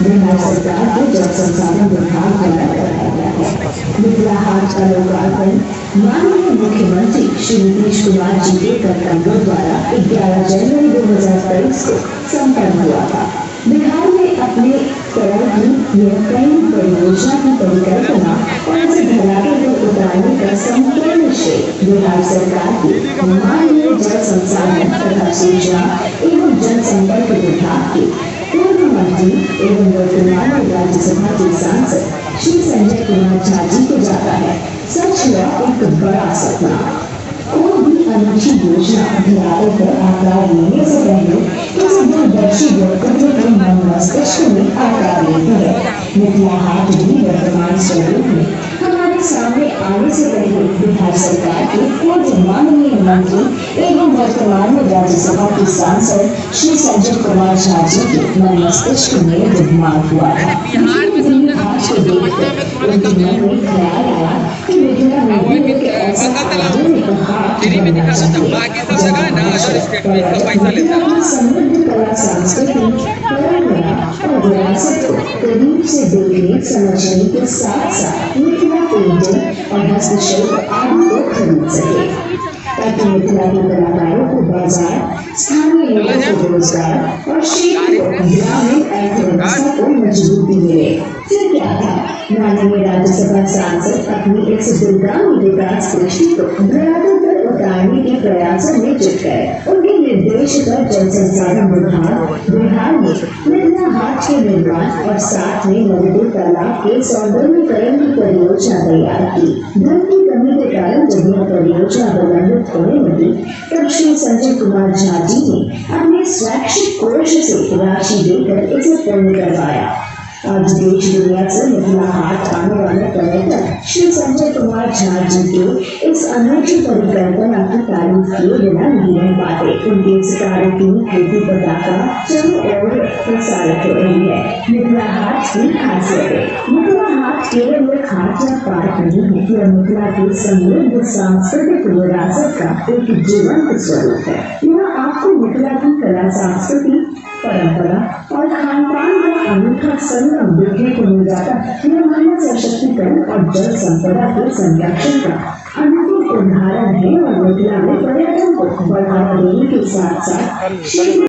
बिहार सरकार के जल संसाधन विभाग द्वारा कराया गया है। मिथिला हाट का लोकार्पण माननीय मुख्यमंत्री श्री नीतीश कुमार जी के कर्तव्यों द्वारा 11 जनवरी 2023 को संपन्न हुआ था। बिहार में अपने तरह की यह कई परियोजना की परिकल्पना और इसे धरातल पर उतारने का संपूर्ण श्रेय बिहार सरकार की माननीय जल संसाधन तथा सूचना एवं जनसंपर्क विभाग के पूर्व मंत्री एवं वर्तमान राज्यसभा के सांसद श्री संजय कुमार झा जी को जाता है। सच हुआ एक बड़ा सपना। कोई भी अनूठी योजना धरातल पर आकार लेने से पहले किसी दूरदर्शी व्यक्तित्व के मन मस्तिष्क में आकार लेती है। मिथिला हाट भी वर्तमान स्वरूप में हमारे सामने आने से पहले बिहार सरकार के पूर्व माननीय मंत्री एवं वर्तमान में राज्यसभा के सांसद श्री संजय कुमार झा जी के मन मस्तिष्क में विद्यमान हुआ था। हाट को देखकर उनके मन में ख्याल आया कि मिथिला में एक ऐसा आधुनिक हाट समृद्ध कला संस्कृति परंपरा और विरासत को करीब से देखने समझने के साथ साथ मिथिला पेंटिंग और हस्तशिल्प आदि को खरीद सके, ताकि मिथिला के कलाकारों को बाजार, स्थानीय लोगों को रोजगार और क्षेत्र को ग्रामीण अर्थव्यवस्था को मजबूती मिले। फिर क्या था, माननीय राज्यसभा सांसद अपनी इस दूरगामी विकास दृष्टि को धरातल पर उतारने के प्रयासों में जुट गए। उनके निर्देश पर जल संसाधन विभाग बिहार में मिथिला हाट के निर्माण और साथ में नदी तालाब के सौंदर्यीकरण की परियोजना तैयार की। धन की कमी के कारण जब यह परियोजना प्रलंबित होने लगी, तब श्री संजय कुमार झा जी ने अपने स्वैच्छिक कोष से राशि देकर इसे पूर्ण करवाया। आज देश दुनिया से मिथिला हाट आने वाले पर्यटक श्री संजय कुमार झा जी के इस अनूठी परिकल्पना की तारीफ किए बिना नहीं रह पाते। उनके इस कार्य की कीर्ति पताका चारों ओर प्रसारित हो रही है। मिथिला हाट की खासियत है। मिथिला हाट केवल एक हाट या पार्क नहीं है, यह मिथिला की समृद्ध सांस्कृतिक विरासत का एक जीवंत स्वरूप है। यहाँ आपको मिथिला की कला संस्कृति, परंपरा और खानपान का अनूठा संगम देखने को मिल जाता है। यह मानव सशक्तिकरण और जल संपदा के संरक्षण का अनूठा उदाहरण है और मिथिला में पर्यटन को बढ़ावा देने के साथ साथ